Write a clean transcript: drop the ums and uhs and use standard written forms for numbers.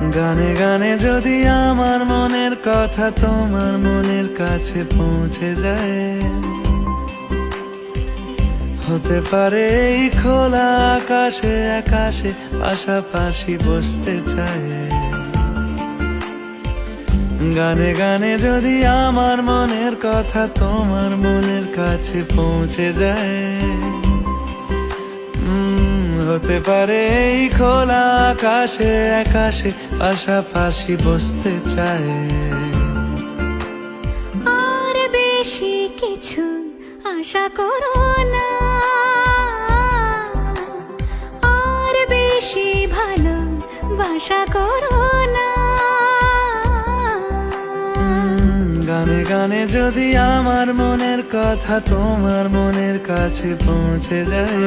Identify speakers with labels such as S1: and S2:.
S1: গানে গানে যদি আমার মনের কথা তোমার মনের কাছে পৌঁছে যায়, হতে পারে এই খোলা আকাশে আকাশে পাশাপাশি বসতে চায়। গানে গানে যদি আমার মনের কথা তোমার মনের কাছে পৌঁছে যায়, হতে পারে এই খোলা আকাশে আকাশে পাশাপাশি বসতে চায়।
S2: আর বেশি কিছু আশা করো না, আর বেশি ভালোবাসা করো না।
S1: গানে গানে যদি আমার মনের কথা তোমার মনের কাছে পৌঁছে যায়,